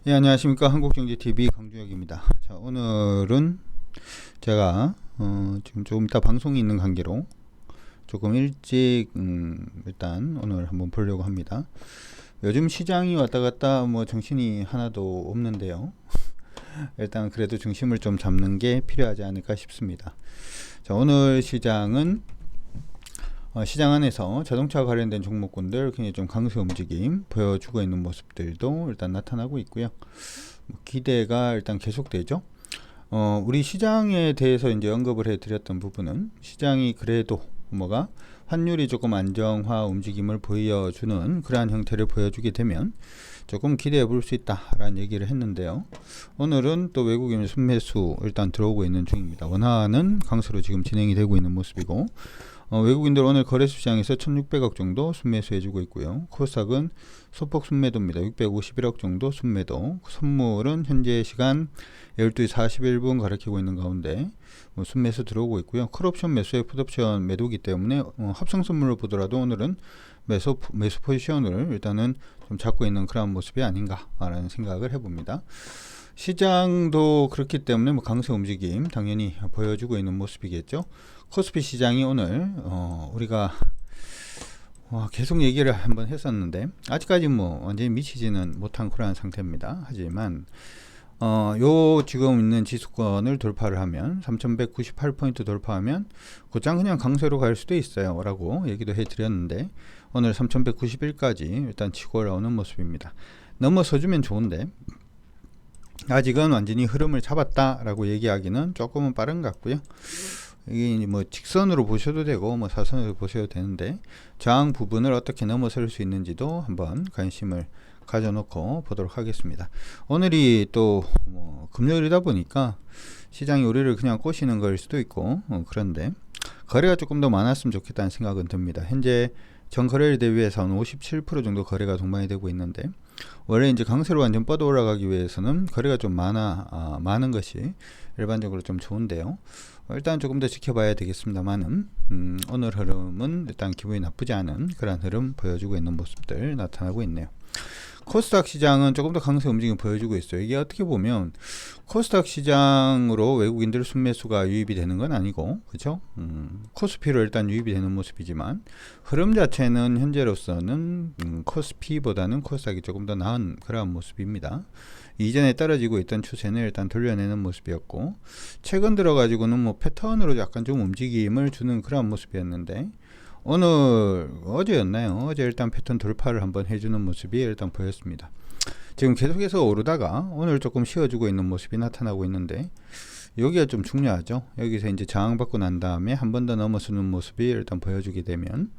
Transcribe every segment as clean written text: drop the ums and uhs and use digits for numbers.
예, 안녕하십니까. 한국경제TV 강주혁입니다. 자, 오늘은 제가 지금 조금 이따 방송이 있는 관계로 조금 일찍 일단 오늘 한번 보려고 합니다. 요즘 시장이 왔다 갔다 뭐 정신이 하나도 없는데요. 일단 그래도 중심을 좀 잡는 게 필요하지 않을까 싶습니다. 자, 오늘 시장은 시장 안에서 자동차 관련된 종목군들 굉장히 좀 강세 움직임 보여주고 있는 모습들도 일단 나타나고 있고요. 기대가 일단 계속되죠. 우리 시장에 대해서 이제 언급을 해드렸던 부분은 시장이 그래도 뭐가 환율이 조금 안정화 움직임을 보여주는 그러한 형태를 보여주게 되면 조금 기대해 볼 수 있다라는 얘기를 했는데요. 오늘은 또 외국인 순매수 일단 들어오고 있는 중입니다. 원화는 강세로 지금 진행이 되고 있는 모습이고, 외국인들 오늘 거래소 시장에서 1600억 정도 순매수 해주고 있고요. 코스닥은 소폭 순매도입니다. 651억 정도 순매도. 선물은 현재 시간 12시 41분 가리키고 있는 가운데 순매수 들어오고 있고요. 콜옵션 매수에 풋옵션 매도기 때문에 합성 선물로 보더라도 오늘은 매수 포지션을 일단은 좀 잡고 있는 그런 모습이 아닌가라는 생각을 해봅니다. 시장도 그렇기 때문에 뭐 강세 움직임 당연히 보여주고 있는 모습이겠죠. 코스피 시장이 오늘 우리가 계속 얘기를 한번 했었는데 아직까지 뭐 완전히 미치지는 못한 그러한 상태입니다. 하지만 요 지금 있는 지수권을 돌파를 하면 3198포인트 돌파하면 곧장 그냥 강세로 갈 수도 있어요 라고 얘기도 해 드렸는데 오늘 3191까지 일단 치고 올라오는 모습입니다. 넘어서주면 좋은데 아직은 완전히 흐름을 잡았다 라고 얘기하기는 조금은 빠른 것 같고요. 이게 뭐 직선으로 보셔도 되고 뭐 사선으로 보셔도 되는데 저항 부분을 어떻게 넘어설 수 있는지도 한번 관심을 가져놓고 보도록 하겠습니다. 오늘이 또 뭐 금요일이다 보니까 시장이 우리를 그냥 꼬시는 걸 수도 있고 그런데 거래가 조금 더 많았으면 좋겠다는 생각은 듭니다. 현재 전 거래일 대비해서 한 57% 정도 거래가 동반이 되고 있는데 원래 이제 강세로 완전 뻗어 올라가기 위해서는 거래가 좀 많은 것이 일반적으로 좀 좋은데요. 일단 조금 더 지켜봐야 되겠습니다만은 오늘 흐름은 일단 기분이 나쁘지 않은 그런 흐름 보여주고 있는 모습들 나타나고 있네요. 코스닥 시장은 조금 더 강세 움직임 보여주고 있어요. 이게 어떻게 보면 코스닥 시장으로 외국인들 순매수가 유입이 되는 건 아니고 그렇죠? 코스피로 일단 유입이 되는 모습이지만 흐름 자체는 현재로서는 코스피보다는 코스닥이 조금 더 나은 그런 모습입니다. 이전에 떨어지고 있던 추세는 일단 돌려내는 모습이었고 최근 들어가지고는 뭐 패턴으로 약간 좀 움직임을 주는 그런 모습이었는데 오늘 어제였나요? 어제 일단 패턴 돌파를 한번 해주는 모습이 일단 보였습니다. 지금 계속해서 오르다가 오늘 조금 쉬어주고 있는 모습이 나타나고 있는데 여기가 좀 중요하죠. 여기서 이제 저항받고 난 다음에 한 번 더 넘어서는 모습이 일단 보여주게 되면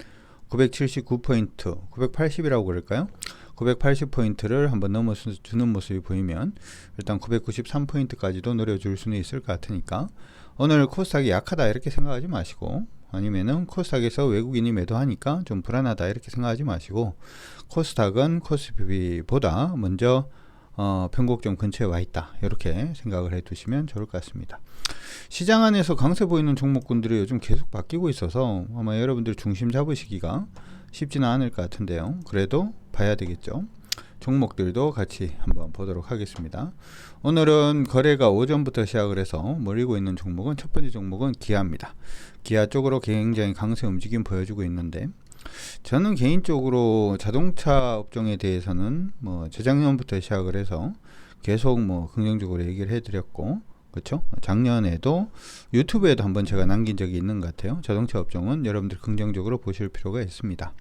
979포인트, 980이라고 그럴까요? 980포인트를 한번 넘어주는 모습이 보이면 일단 993포인트까지도 노려줄 수는 있을 것 같으니까 오늘 코스닥이 약하다 이렇게 생각하지 마시고 아니면은 코스닥에서 외국인이 매도하니까 좀 불안하다 이렇게 생각하지 마시고 코스닥은 코스피보다 먼저 변곡점 근처에 와 있다 이렇게 생각을 해 두시면 좋을 것 같습니다. 시장 안에서 강세 보이는 종목군들이 요즘 계속 바뀌고 있어서 아마 여러분들 중심 잡으시기가 쉽지는 않을 것 같은데요. 그래도 봐야 되겠죠. 종목들도 같이 한번 보도록 하겠습니다. 오늘은 거래가 오전부터 시작을 해서 몰리고 있는 종목은 첫 번째 종목은 기아입니다. 기아 쪽으로 굉장히 강세 움직임 보여주고 있는데 저는 개인적으로 자동차 업종에 대해서는 뭐 재작년부터 시작을 해서 계속 뭐 긍정적으로 얘기를 해드렸고 그렇죠? 작년에도 유튜브에도 한번 제가 남긴 적이 있는 것 같아요. 자동차 업종은 여러분들 긍정적으로 보실 필요가 있습니다.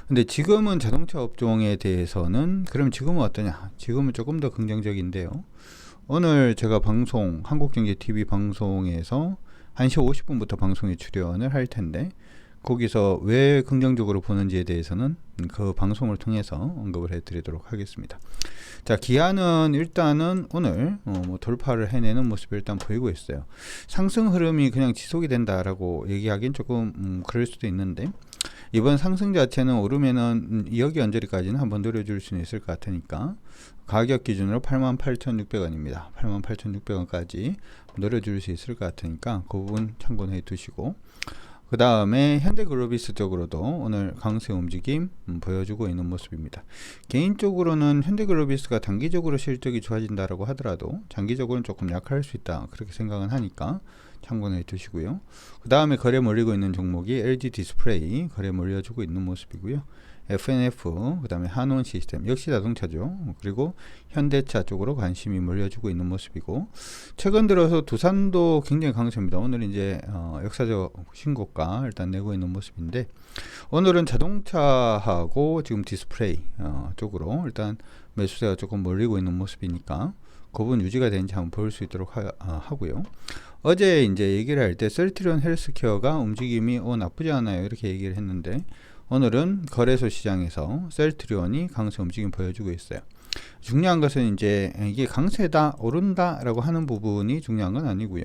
근데 지금은 자동차 업종에 대해서는 그럼 지금은 어떠냐? 지금은 조금 더 긍정적인데요. 오늘 제가 방송 한국경제TV 방송에서 1시 50분부터 방송에 출연을 할 텐데 거기서 왜 긍정적으로 보는지에 대해서는 그 방송을 통해서 언급을 해드리도록 하겠습니다. 자, 기아는 일단은 오늘 뭐 돌파를 해내는 모습이 일단 보이고 있어요. 상승 흐름이 그냥 지속이 된다라고 얘기하기는 조금 그럴 수도 있는데 이번 상승 자체는 오르면은 여기 언저리까지는 한번 노려줄 수는 있을 것 같으니까 가격 기준으로 88,600원입니다. 88,600원까지 노려줄 수 있을 것 같으니까 그 부분 참고해 두시고 그 다음에 현대글로비스 쪽으로도 오늘 강세 움직임 보여주고 있는 모습입니다. 개인적으로는 현대글로비스가 단기적으로 실적이 좋아진다라고 하더라도 장기적으로는 조금 약할 수 있다 그렇게 생각은 하니까 참고해 두시고요. 그 다음에 거래 몰리고 있는 종목이 LG 디스플레이 거래 몰려주고 있는 모습이고요. FNF, 그 다음에 한온 시스템, 역시 자동차죠. 그리고 현대차 쪽으로 관심이 몰려주고 있는 모습이고, 최근 들어서 두산도 굉장히 강세입니다. 오늘 이제 역사적 신고가 일단 내고 있는 모습인데, 오늘은 자동차하고 지금 디스플레이 쪽으로 일단 매수세가 조금 몰리고 있는 모습이니까 그 부분 유지가 되는지 한번 볼 수 있도록 하고요. 어제 이제 얘기를 할 때 셀트리온 헬스케어가 움직임이 나쁘지 않아요 이렇게 얘기를 했는데, 오늘은 거래소 시장에서 셀트리온이 강세 움직임 보여주고 있어요. 중요한 것은 이제 이게 강세다 오른다 라고 하는 부분이 중요한 건 아니고요.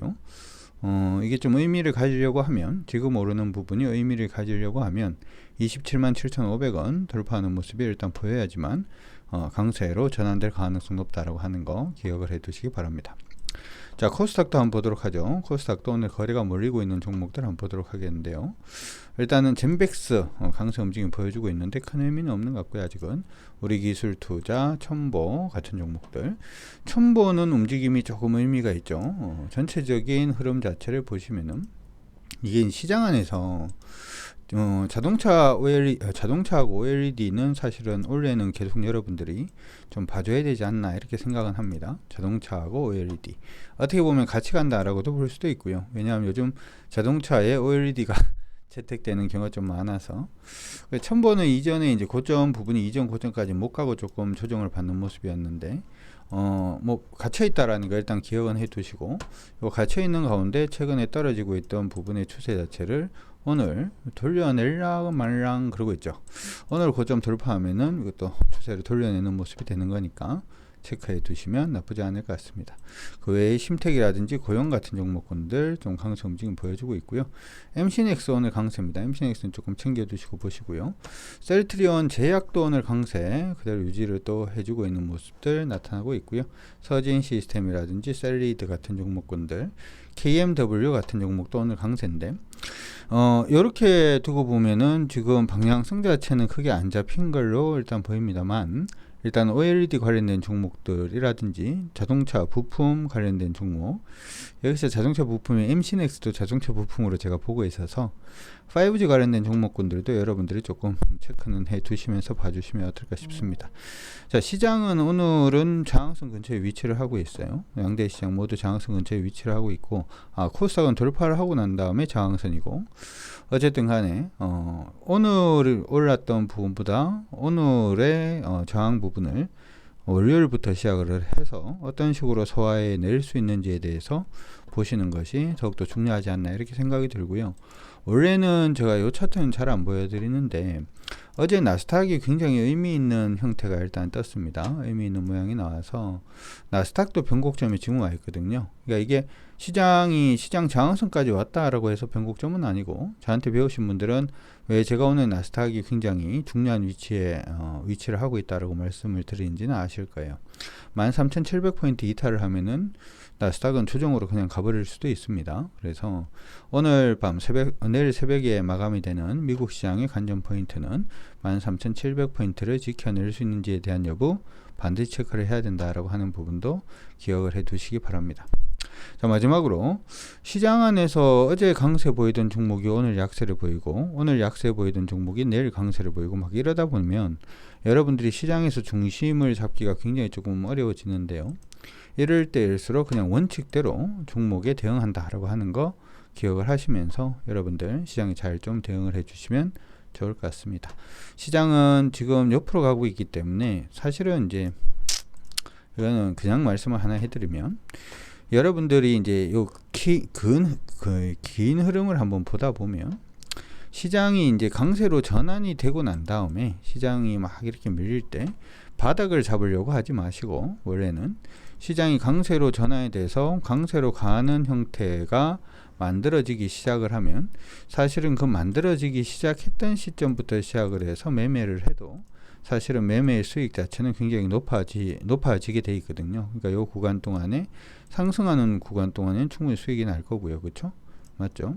이게 좀 의미를 가지려고 하면, 지금 오르는 부분이 의미를 가지려고 하면 27만 7,500원 돌파하는 모습이 일단 보여야지만 강세로 전환될 가능성 높다라고 하는 거 기억을 해 두시기 바랍니다. 자, 코스닥도 한번 보도록 하죠. 코스닥도 오늘 거래가 몰리고 있는 종목들 한번 보도록 하겠는데요. 일단은 젠백스 강세 움직임 보여주고 있는데 큰 의미는 없는 것 같고요. 아직은 우리기술투자, 첨보 같은 종목들, 첨보는 움직임이 조금 의미가 있죠. 전체적인 흐름 자체를 보시면은 이게 시장 안에서 자동차하고 OLED는 사실은 올해는 계속 여러분들이 좀 봐줘야 되지 않나 이렇게 생각은 합니다. 자동차하고 OLED 어떻게 보면 같이 간다라고도 볼 수도 있고요. 왜냐하면 요즘 자동차에 OLED가 채택되는 경우가 좀 많아서, 첨보는 이전에 이제 고점 부분이 이전 고점까지 못 가고 조금 조정을 받는 모습이었는데, 뭐 갇혀 있다라는 거 일단 기억은 해 두시고, 요 갇혀 있는 가운데 최근에 떨어지고 있던 부분의 추세 자체를 오늘 돌려낼랑 말랑 그러고 있죠. 오늘 고점 돌파하면은 이것도 추세를 돌려내는 모습이 되는 거니까 체크해 두시면 나쁘지 않을 것 같습니다. 그 외에 심택이라든지 고용 같은 종목군들 좀 강세 움직임 보여주고 있고요. MCNX 오늘 강세입니다. MCNX는 조금 챙겨 두시고 보시고요. 셀트리온 제약도 오늘 강세 그대로 유지를 또 해주고 있는 모습들 나타나고 있고요. 서진 시스템이라든지 셀리드 같은 종목군들, KMW 같은 종목도 오늘 강세인데, 이렇게 두고 보면은 지금 방향성 자체는 크게 안 잡힌 걸로 일단 보입니다만, 일단 OLED 관련된 종목들이라든지 자동차 부품 관련된 종목, 여기서 자동차 부품의 MCNX도 자동차 부품으로 제가 보고 있어서 5G 관련된 종목군들도 여러분들이 조금 체크는 해 두시면서 봐주시면 어떨까 싶습니다. 자, 시장은 오늘은 저항선 근처에 위치를 하고 있어요. 양대 시장 모두 저항선 근처에 위치를 하고 있고, 코스닥은 돌파를 하고 난 다음에 저항선이고, 어쨌든 간에 오늘 올랐던 부분보다 오늘의 저항 부분을 월요일부터 시작을 해서 어떤 식으로 소화해 낼 수 있는지에 대해서 보시는 것이 더욱더 중요하지 않나 이렇게 생각이 들고요. 원래는 제가 이 차트는 잘 안 보여드리는데, 어제 나스닥이 굉장히 의미 있는 형태가 일단 떴습니다. 의미 있는 모양이 나와서 나스닥도 변곡점에 지금 와 있거든요. 그러니까 이게 시장 저항선까지 왔다라고 해서 변곡점은 아니고, 저한테 배우신 분들은 왜 제가 오늘 나스닥이 굉장히 중요한 위치에 위치를 하고 있다라고 말씀을 드리는지는 아실 거예요. 13,700포인트 이탈을 하면은 나스닥은 조정으로 그냥 가버릴 수도 있습니다. 그래서 오늘 밤 내일 새벽에 마감이 되는 미국 시장의 관전 포인트는 13,700포인트를 지켜낼 수 있는지에 대한 여부 반드시 체크를 해야 된다라고 하는 부분도 기억을 해 두시기 바랍니다. 자, 마지막으로 시장 안에서 어제 강세 보이던 종목이 오늘 약세를 보이고, 오늘 약세 보이던 종목이 내일 강세를 보이고, 막 이러다 보면 여러분들이 시장에서 중심을 잡기가 굉장히 조금 어려워지는데요. 이럴 때일수록 그냥 원칙대로 종목에 대응한다라고 하는 거 기억을 하시면서 여러분들 시장에 잘 좀 대응을 해주시면 좋을 것 같습니다. 시장은 지금 옆으로 가고 있기 때문에 사실은 이제 이거는 그냥 말씀을 하나 해드리면, 여러분들이 이제 요 긴 흐름을 한번 보다 보면 시장이 이제 강세로 전환이 되고 난 다음에 시장이 막 이렇게 밀릴 때 바닥을 잡으려고 하지 마시고, 원래는 시장이 강세로 전환이 돼서 강세로 가는 형태가 만들어지기 시작을 하면, 사실은 그 만들어지기 시작했던 시점부터 시작을 해서 매매를 해도 사실은 매매의 수익 자체는 굉장히 높아지게 돼 있거든요. 그러니까 이 구간 동안에 상승하는 구간 동안에는 충분히 수익이 날 거고요. 그렇죠? 맞죠?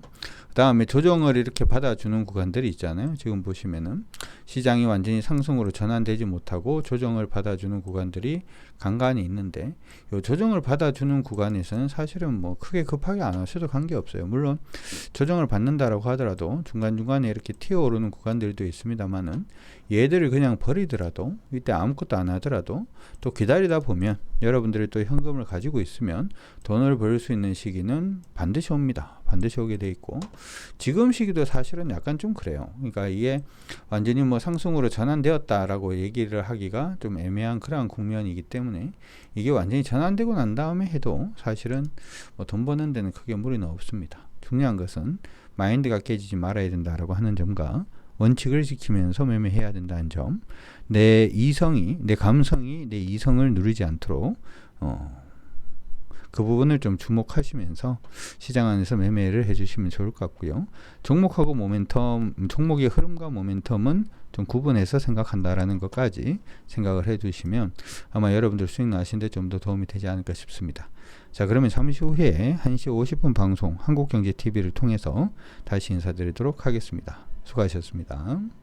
그 다음에 조정을 이렇게 받아주는 구간들이 있잖아요. 지금 보시면은 시장이 완전히 상승으로 전환되지 못하고 조정을 받아주는 구간들이 간간히 있는데, 이 조정을 받아주는 구간에서는 사실은 뭐 크게 급하게 안 하셔도 관계없어요. 물론 조정을 받는다라고 하더라도 중간중간에 이렇게 튀어오르는 구간들도 있습니다만은, 얘들을 그냥 버리더라도, 이때 아무것도 안 하더라도 또 기다리다 보면 여러분들이 또 현금을 가지고 있으면 돈을 벌 수 있는 시기는 반드시 옵니다. 반드시 오게 돼 있고, 지금 시기도 사실은 약간 좀 그래요. 그러니까 이게 완전히 뭐 상승으로 전환되었다라고 얘기를 하기가 좀 애매한 그러한 국면이기 때문에, 이게 완전히 전환되고 난 다음에 해도 사실은 뭐 돈 버는 데는 크게 무리는 없습니다. 중요한 것은 마인드가 깨지지 말아야 된다라고 하는 점과 원칙을 지키면서 매매해야 된다는 점, 내 이성이, 내 감성이 내 이성을 누르지 않도록 그 부분을 좀 주목하시면서 시장 안에서 매매를 해주시면 좋을 것 같고요. 종목하고 모멘텀, 종목의 흐름과 모멘텀은 좀 구분해서 생각한다라는 것까지 생각을 해주시면 아마 여러분들 수익 나시는데 좀 더 도움이 되지 않을까 싶습니다. 자, 그러면 잠시 후에 1시 50분 방송 한국경제TV를 통해서 다시 인사드리도록 하겠습니다. 수고하셨습니다.